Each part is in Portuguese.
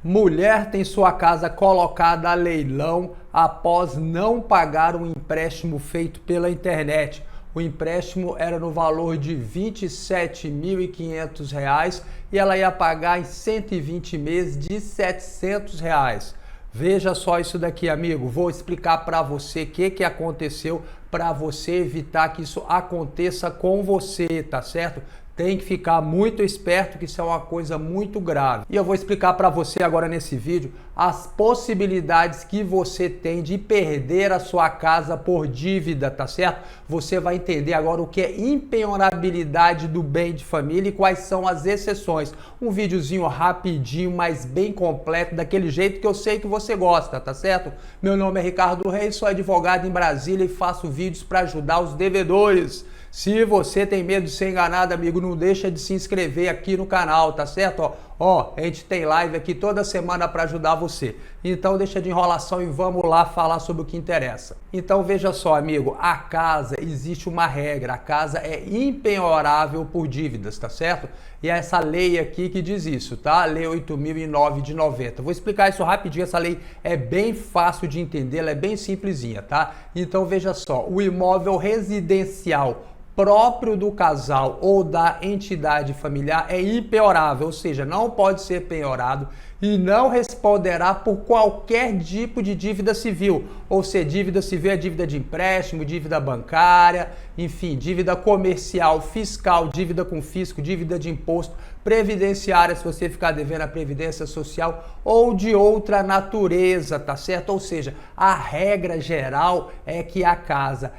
Mulher tem sua casa colocada a leilão após não pagar um empréstimo feito pela internet. O empréstimo era no valor de R$ 27.500 e ela ia pagar em 120 meses de R$ 700. Veja só isso daqui, amigo. Vou explicar para você o que aconteceu para você evitar que isso aconteça com você, tá certo? Tem que ficar muito esperto, que isso é uma coisa muito grave. E eu vou explicar para você agora nesse vídeo as possibilidades que você tem de perder a sua casa por dívida, tá certo? Você vai entender agora o que é impenhorabilidade do bem de família e quais são as exceções. Um videozinho rapidinho, mas bem completo, daquele jeito que eu sei que você gosta, tá certo? Meu nome é Ricardo Reis, sou advogado em Brasília e faço vídeos para ajudar os devedores. Se você tem medo de ser enganado, amigo, não deixa de se inscrever aqui no canal, tá certo? Ó, a gente tem live aqui toda semana para ajudar você. Então deixa de enrolação e vamos lá falar sobre o que interessa. Então veja só, amigo, a casa, existe uma regra, a casa é impenhorável por dívidas, tá certo? E é essa lei aqui que diz isso, tá? Lei 8.009 de 90. Vou explicar isso rapidinho, essa lei é bem fácil de entender, ela é bem simplesinha, tá? Então veja só, o imóvel residencial próprio do casal ou da entidade familiar é impenhorável, ou seja, não pode ser penhorado e não responderá por qualquer tipo de dívida civil, ou seja, dívida civil é dívida de empréstimo, dívida bancária, enfim, dívida comercial, fiscal, dívida com fisco, dívida de imposto, previdenciária, se você ficar devendo a previdência social ou de outra natureza, tá certo? Ou seja, a regra geral é que a casa,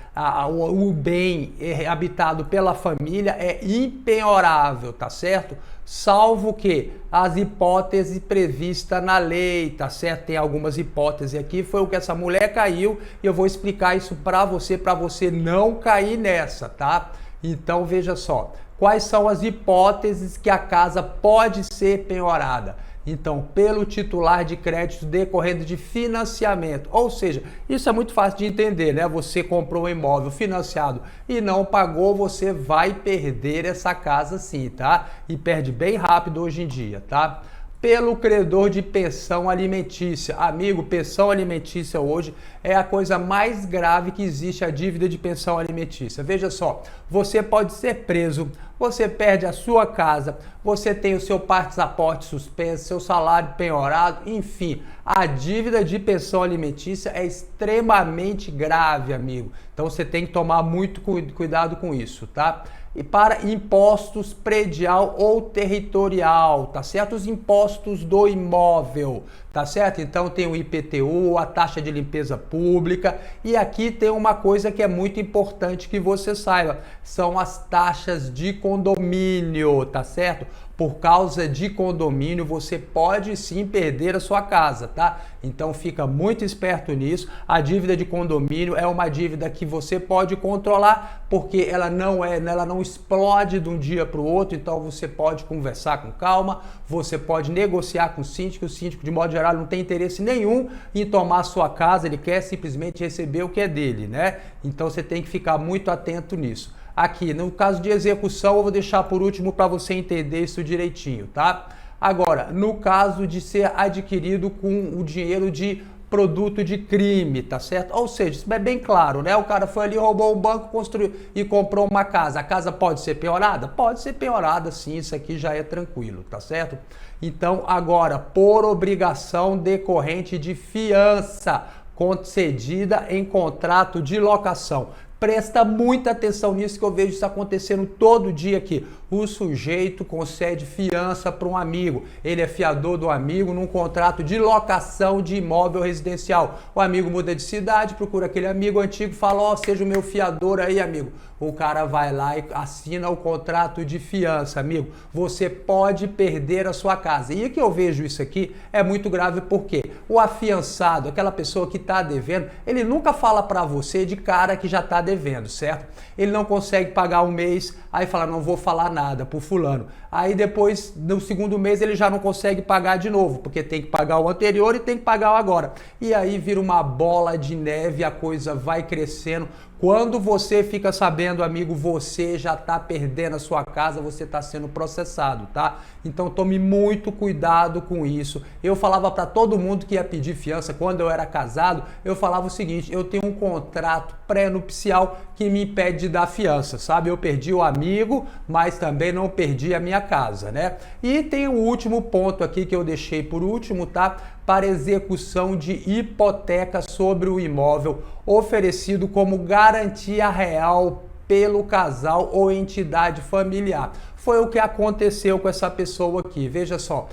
o bem habitado pela família é impenhorável, tá certo? Salvo que as hipóteses previstas na lei, tá certo? Tem algumas hipóteses aqui, foi o que essa mulher caiu e eu vou explicar isso para você não cair nessa, tá? Então veja só, quais são as hipóteses que a casa pode ser penhorada? Então, pelo titular de crédito decorrendo de financiamento, ou seja, isso é muito fácil de entender, né? Você comprou um imóvel financiado e não pagou, você vai perder essa casa sim, tá? E perde bem rápido hoje em dia, tá? Pelo credor de pensão alimentícia. Amigo, pensão alimentícia hoje é a coisa mais grave que existe, a dívida de pensão alimentícia. Veja só, você pode ser preso, você perde a sua casa, você tem o seu passaporte suspenso, seu salário penhorado, enfim, a dívida de pensão alimentícia é extremamente grave, amigo. Então você tem que tomar muito cuidado com isso, tá? E para impostos predial ou territorial, tá certo? Os impostos do imóvel, tá certo? Então tem o IPTU, a taxa de limpeza pública, e aqui tem uma coisa que é muito importante que você saiba, são as taxas de condomínio, tá certo? Por causa de condomínio, você pode sim perder a sua casa, tá? Então fica muito esperto nisso. A dívida de condomínio é uma dívida que você pode controlar, porque ela não explode de um dia para o outro, então você pode conversar com calma, você pode negociar com o síndico de modo geral não tem interesse nenhum em tomar a sua casa, ele quer simplesmente receber o que é dele, né? Então você tem que ficar muito atento nisso. Aqui, no caso de execução, eu vou deixar por último para você entender isso direitinho, tá? Agora, no caso de ser adquirido com o dinheiro de produto de crime, tá certo? Ou seja, isso é bem claro, né? O cara foi ali, roubou um banco, construiu e comprou uma casa. A casa pode ser penhorada? Pode ser penhorada, sim, isso aqui já é tranquilo, tá certo? Então, agora, por obrigação decorrente de fiança concedida em contrato de locação. Presta muita atenção nisso que eu vejo isso acontecendo todo dia aqui. O sujeito concede fiança para um amigo. Ele é fiador do amigo num contrato de locação de imóvel residencial. O amigo muda de cidade, procura aquele amigo antigo, fala, ó, seja o meu fiador aí, amigo. O cara vai lá e assina o contrato de fiança, amigo. Você pode perder a sua casa. E que eu vejo isso aqui é muito grave porque o afiançado, aquela pessoa que está devendo, ele nunca fala para você de cara que já está devendo, certo? Ele não consegue pagar um mês, aí fala, não vou falar nada pro fulano. Aí depois, no segundo mês, ele já não consegue pagar de novo, porque tem que pagar o anterior e tem que pagar o agora. E aí vira uma bola de neve, a coisa vai crescendo. Quando você fica sabendo, amigo, você já está perdendo a sua casa, você está sendo processado, tá? Então tome muito cuidado com isso. Eu falava para todo mundo que ia pedir fiança, quando eu era casado, eu falava o seguinte: eu tenho um contrato pré-nupcial que me impede de dar fiança, sabe? Eu perdi o amigo, mas também não perdi a minha casa, né? E tem o último ponto aqui que eu deixei por último, tá? Para execução de hipoteca sobre o imóvel oferecido como garantia real pelo casal ou entidade familiar. Foi o que aconteceu com essa pessoa aqui. Veja só,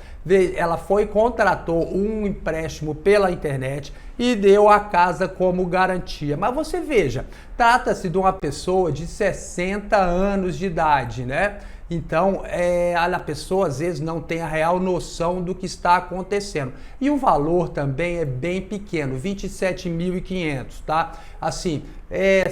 ela contratou um empréstimo pela internet e deu a casa como garantia. Mas você veja, trata-se de uma pessoa de 60 anos de idade, né? Então, a pessoa às vezes não tem a real noção do que está acontecendo. E o valor também é bem pequeno, 27.500, tá? Assim,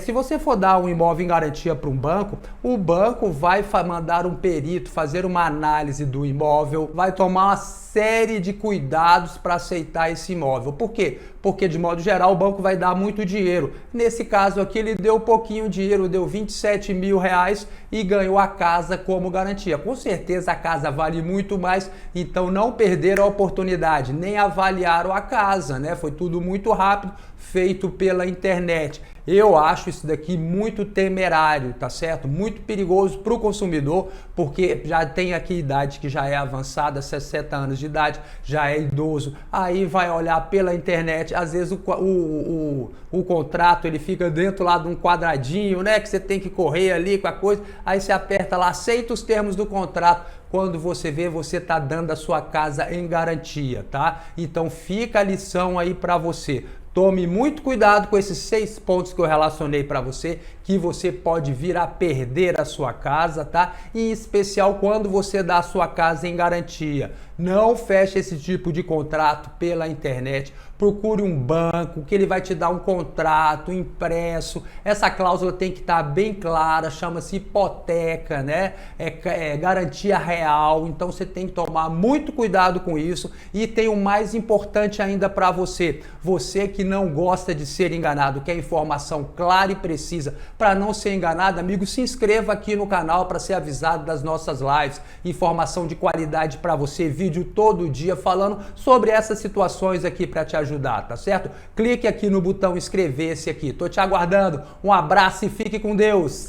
se você for dar um imóvel em garantia para um banco, o banco vai mandar um perito fazer uma análise do imóvel, vai tomar uma série de cuidados para aceitar esse imóvel. Por quê? Porque, de modo geral, o banco vai dar muito dinheiro. Nesse caso aqui, ele deu pouquinho dinheiro, deu 27 mil reais e ganhou a casa como garantia. Com certeza a casa vale muito mais, então não perderam a oportunidade, nem avaliaram a casa, né? Foi tudo muito rápido, feito pela internet. Eu acho isso daqui muito temerário, tá certo? Muito perigoso para o consumidor, porque já tem aqui idade que já é avançada, 60 anos de idade, já é idoso, aí vai olhar pela internet, às vezes o contrato ele fica dentro lá de um quadradinho, né? Que você tem que correr ali com a coisa, aí você aperta lá, aceita os termos do contrato. Quando você vê, você está dando a sua casa em garantia, tá? Então fica a lição aí para você. Tome muito cuidado com esses 6 pontos que eu relacionei para você, que você pode vir a perder a sua casa, tá? Em especial quando você dá a sua casa em garantia. Não feche esse tipo de contrato pela internet. Procure um banco que ele vai te dar um contrato impresso. Essa cláusula tem que estar bem clara, chama-se hipoteca, né? É garantia real. Então você tem que tomar muito cuidado com isso. E tem o mais importante ainda para você. Você que não gosta de ser enganado, quer informação clara e precisa para não ser enganado, amigo, se inscreva aqui no canal para ser avisado das nossas lives. Informação de qualidade para você, vídeo todo dia falando sobre essas situações aqui para te ajudar, tá certo? Clique aqui no botão inscrever-se aqui. Tô te aguardando. Um abraço e fique com Deus.